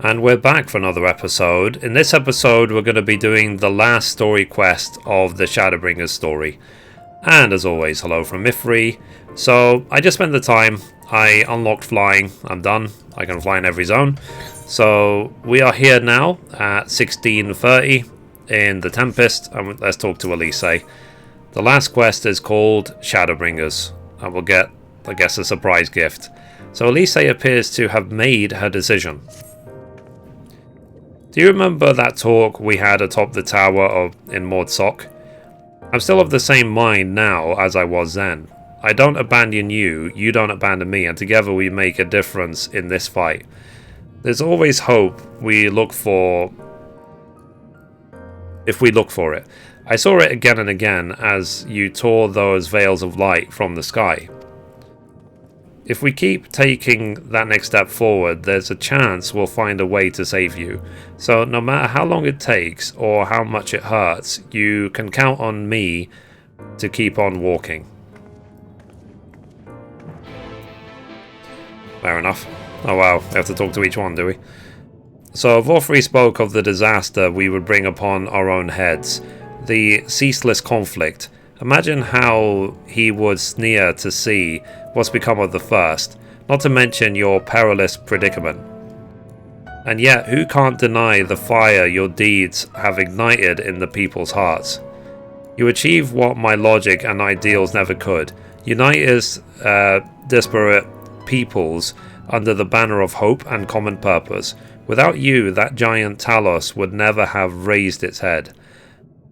And we're back for another episode. In this episode, we're going to be doing the last story quest of the Shadowbringers story. And as always, hello from Mithrie. So, I just spent the time. I unlocked flying. I'm done. I can fly in every zone. So, we are here now at 16:30 in the Tempest. And let's talk to Elise. The last quest is called Shadowbringers. And we'll get, I guess, a surprise gift. So, Elise appears to have made her decision. Do you remember that talk we had atop the tower in Mordsock? I'm still of the same mind now as I was then. I don't abandon you, you don't abandon me, and together we make a difference in this fight. There's always hope we look for if we look for it. I saw it again and again as you tore those veils of light from the sky. If we keep taking that next step forward, there's a chance we'll find a way to save you. So no matter how long it takes or how much it hurts, you can count on me to keep on walking. Fair enough. Oh wow, we have to talk to each one, do we? So Mithrie spoke of the disaster we would bring upon our own heads. The ceaseless conflict. Imagine how he would sneer to see what's become of the first, not to mention your perilous predicament. And yet, who can't deny the fire your deeds have ignited in the people's hearts? You achieve what my logic and ideals never could. Unite as disparate peoples under the banner of hope and common purpose. Without you, that giant Talos would never have raised its head.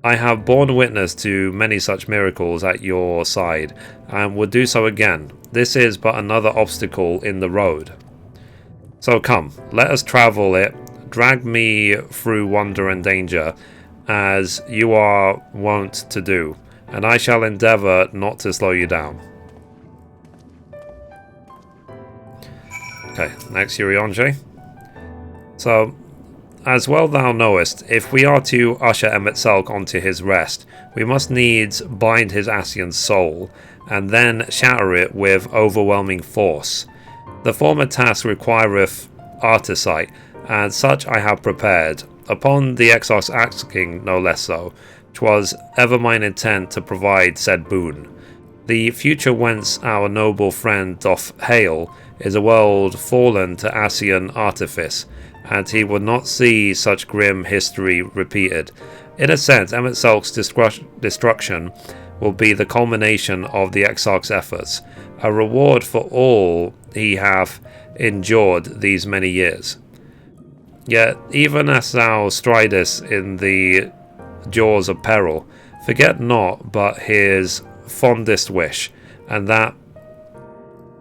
I have borne witness to many such miracles at your side, and would do so again. This is but another obstacle in the road. So come, let us travel it. Drag me through wonder and danger, as you are wont to do, and I shall endeavour not to slow you down. Okay, next Urianger. So, as well thou knowest, if we are to usher Emet-Selch onto his rest, we must needs bind his Ascian soul, and then shatter it with overwhelming force. The former task requireth artesight, and such I have prepared, upon the Exarch's asking no less so. 'Twas ever mine intent to provide said boon. The future whence our noble friend doth hail is a world fallen to Ascian artifice, and he would not see such grim history repeated. In a sense, Emet-Selch's destruction will be the culmination of the Exarch's efforts, a reward for all he hath endured these many years. Yet, even as thou stridest in the jaws of peril, forget not but his fondest wish, and that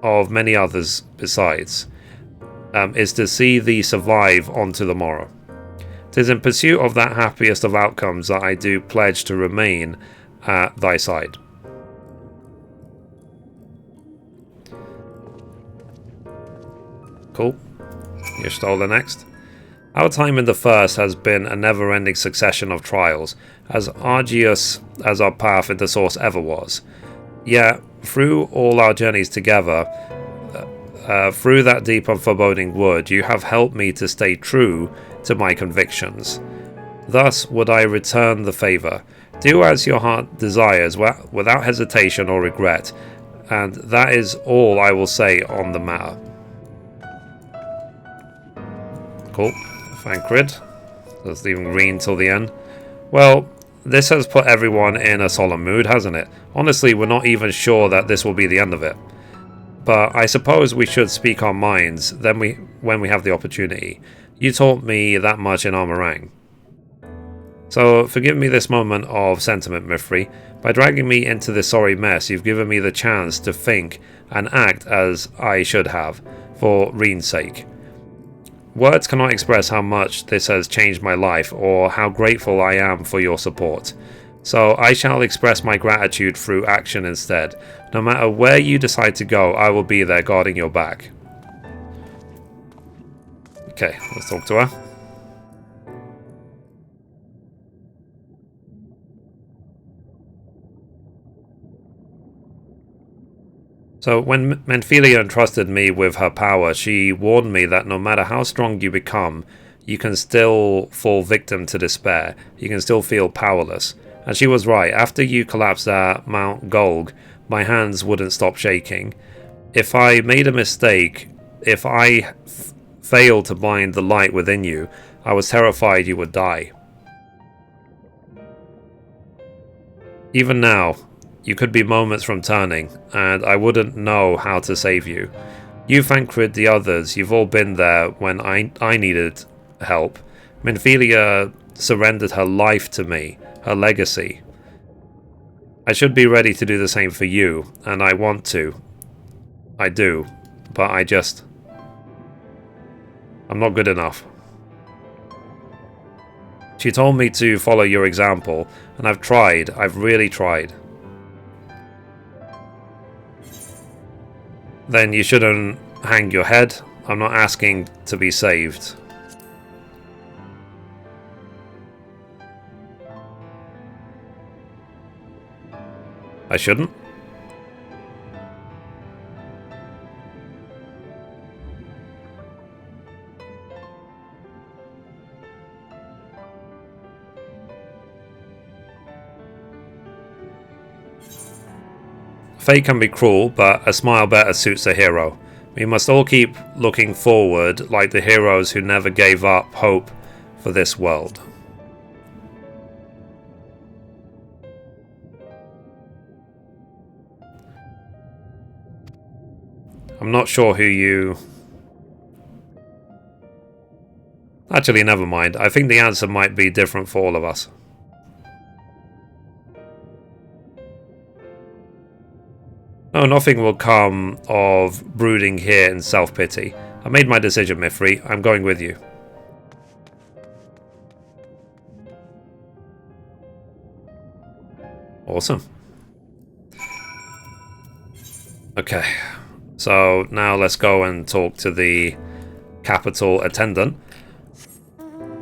of many others besides, is to see thee survive onto the morrow. 'Tis in pursuit of that happiest of outcomes that I do pledge to remain at thy side. Cool. Y'shtola next. Our time in the first has been a never-ending succession of trials, as arduous as our path into Source ever was. Yet, through all our journeys together, through that deep and foreboding wood, you have helped me to stay true to my convictions. Thus would I return the favour. Do as your heart desires, without hesitation or regret, and that is all I will say on the matter. Cool. Thancred. Let's leave him green till the end. Well, this has put everyone in a solemn mood, hasn't it? Honestly, we're not even sure that this will be the end of it. But I suppose we should speak our minds when we have the opportunity. You taught me that much in Armorang. So forgive me this moment of sentiment, Mithrie. By dragging me into this sorry mess, you've given me the chance to think and act as I should have, for Reen's sake. Words cannot express how much this has changed my life, or how grateful I am for your support. So I shall express my gratitude through action instead. No matter where you decide to go, I will be there guarding your back. Okay, let's talk to her. So when Menphelia entrusted me with her power, she warned me that no matter how strong you become, you can still fall victim to despair. You can still feel powerless. And she was right. After you collapsed at Mount Golg, my hands wouldn't stop shaking. If I made a mistake, if I failed to bind the light within you, I was terrified you would die. Even now, you could be moments from turning, and I wouldn't know how to save you. You, Thancred, the others, you've all been there when I needed help. Menphelia surrendered her life to me, her legacy. I should be ready to do the same for you, and I want to. I do, but I'm not good enough. She told me to follow your example, and I've tried. I've really tried. Then you shouldn't hang your head. I'm not asking to be saved. I shouldn't? Fate can be cruel, but a smile better suits a hero. We must all keep looking forward like the heroes who never gave up hope for this world. I'm not sure who you... Actually, never mind. I think the answer might be different for all of us. No, nothing will come of brooding here in self-pity. I made my decision, Mithrie. I'm going with you. Awesome. Okay. So now let's go and talk to the capital attendant.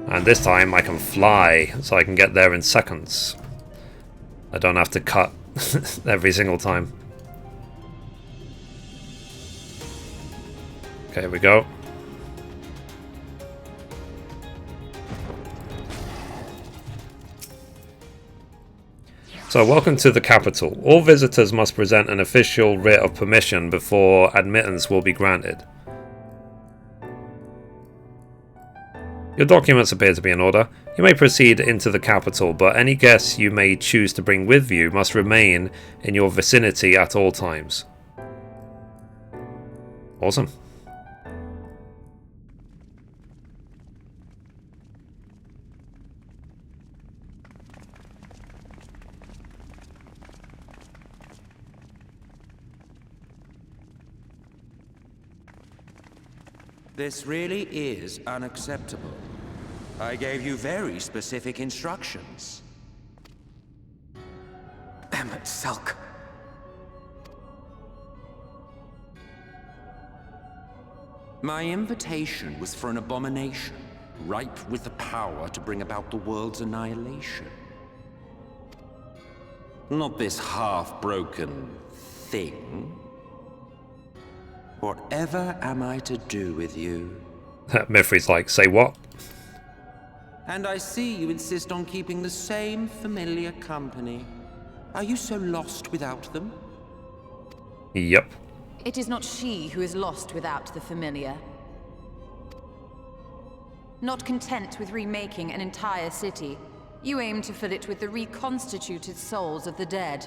And this time I can fly, so I can get there in seconds. I don't have to cut every single time. Okay, here we go. So, welcome to the capital. All visitors must present an official writ of permission before admittance will be granted. Your documents appear to be in order. You may proceed into the capital, but any guests you may choose to bring with you must remain in your vicinity at all times. Awesome. This really is unacceptable. I gave you very specific instructions. Emet-Selch. My invitation was for an abomination, ripe with the power to bring about the world's annihilation. Not this half-broken thing. Whatever am I to do with you? Mithrie's like, say what? And I see you insist on keeping the same familiar company. Are you so lost without them? Yep. It is not she who is lost without the familiar. Not content with remaking an entire city, you aim to fill it with the reconstituted souls of the dead.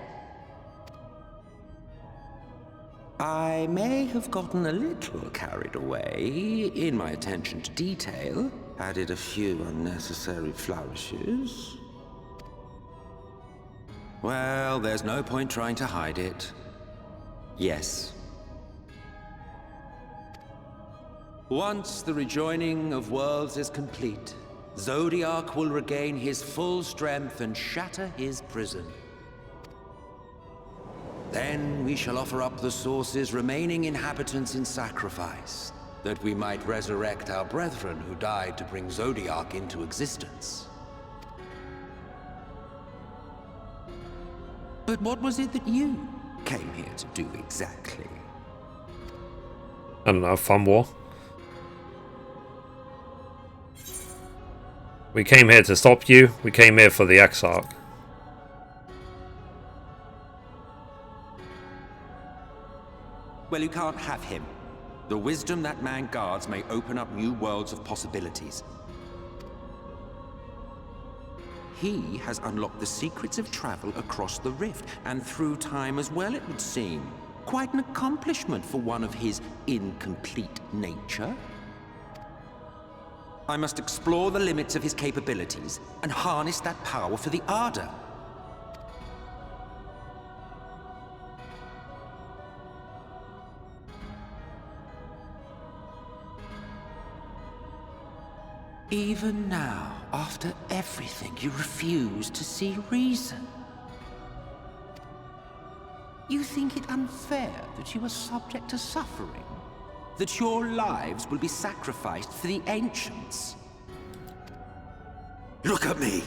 I may have gotten a little carried away in my attention to detail, added a few unnecessary flourishes. Well, there's no point trying to hide it. Yes. Once the rejoining of worlds is complete, Zodiac will regain his full strength and shatter his prison. Then we shall offer up the Source's remaining inhabitants in sacrifice, that we might resurrect our brethren who died to bring Zodiac into existence. But what was it that you came here to do exactly? I don't know, fun war. We came here to stop you. We came here for the Exarch. Well, you can't have him. The wisdom that man guards may open up new worlds of possibilities. He has unlocked the secrets of travel across the rift, and through time as well, it would seem. Quite an accomplishment for one of his incomplete nature. I must explore the limits of his capabilities and harness that power for the Ardor. Even now, after everything, you refuse to see reason. You think it unfair that you are subject to suffering? That your lives will be sacrificed for the Ancients? Look at me!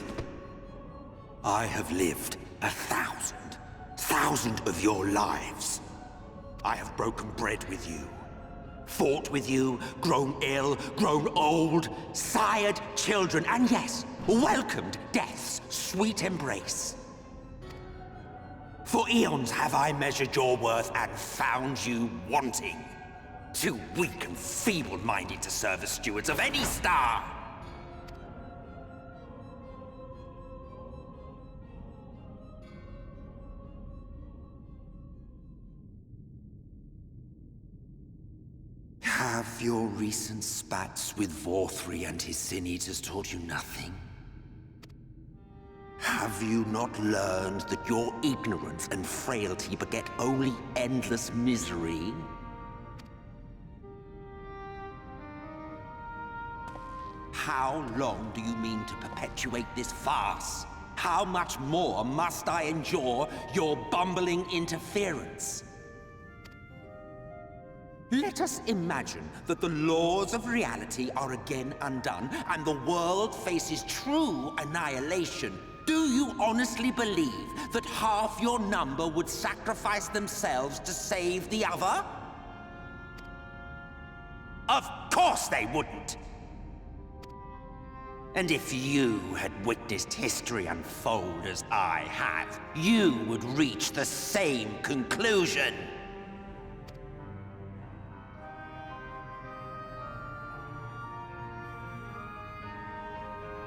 I have lived 1,000 of your lives. I have broken bread with you. Fought with you, grown ill, grown old, sired children, and yes, welcomed death's sweet embrace. For eons have I measured your worth and found you wanting. Too weak and feeble-minded to serve as stewards of any star. Have your recent spats with Mithrie and his Sin Eaters taught you nothing? Have you not learned that your ignorance and frailty beget only endless misery? How long do you mean to perpetuate this farce? How much more must I endure your bumbling interference? Let us imagine that the laws of reality are again undone, and the world faces true annihilation. Do you honestly believe that half your number would sacrifice themselves to save the other? Of course they wouldn't! And if you had witnessed history unfold as I have, you would reach the same conclusion.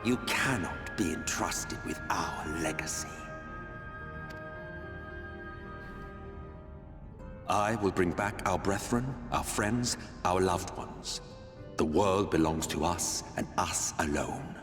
You cannot be entrusted with our legacy. I will bring back our brethren, our friends, our loved ones. The world belongs to us, and us alone.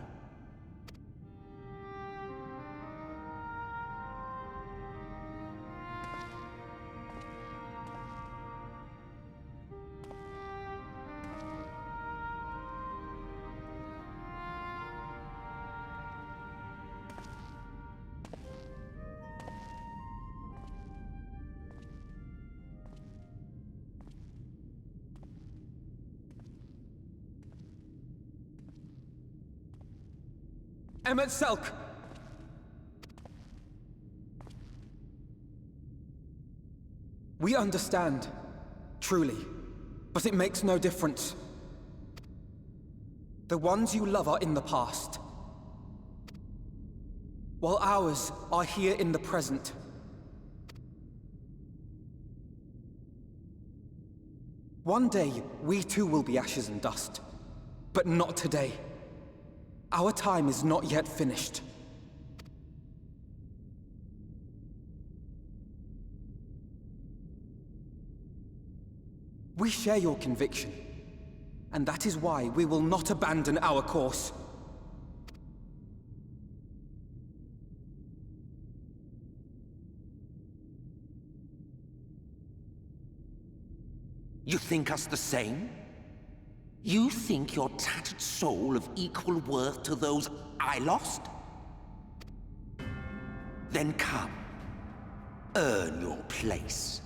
MSQ! We understand, truly, but it makes no difference. The ones you love are in the past, while ours are here in the present. One day, we too will be ashes and dust, but not today. Our time is not yet finished. We share your conviction, and that is why we will not abandon our course. You think us the same? You think your tattered soul of equal worth to those I lost? Then come. Earn your place.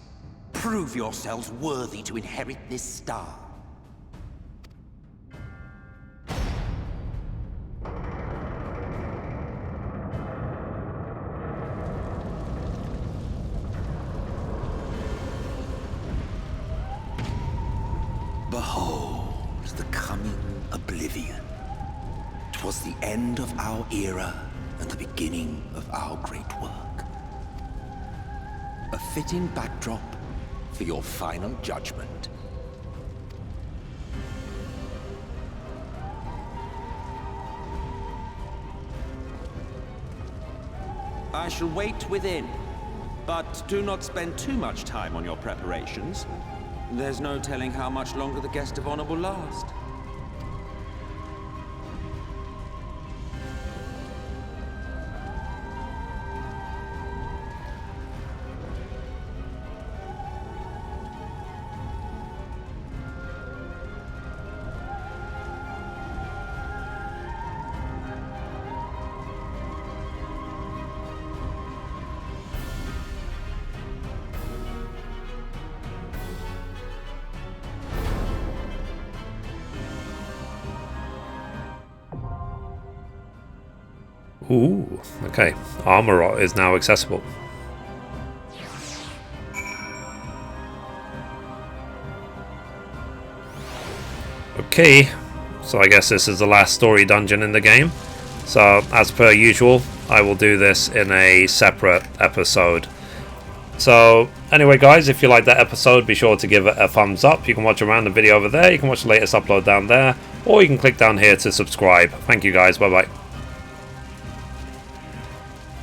Prove yourselves worthy to inherit this star. oblivion. 'Twas the end of our era and the beginning of our great work. A fitting backdrop for your final judgment. I shall wait within, but do not spend too much time on your preparations. There's no telling how much longer the guest of honor will last. Ooh, okay. Armor is now accessible. Okay, so I guess this is the last story dungeon in the game. So, as per usual, I will do this in a separate episode. So, anyway guys, if you liked that episode, be sure to give it a thumbs up. You can watch a random video over there, you can watch the latest upload down there, or you can click down here to subscribe. Thank you guys, bye bye.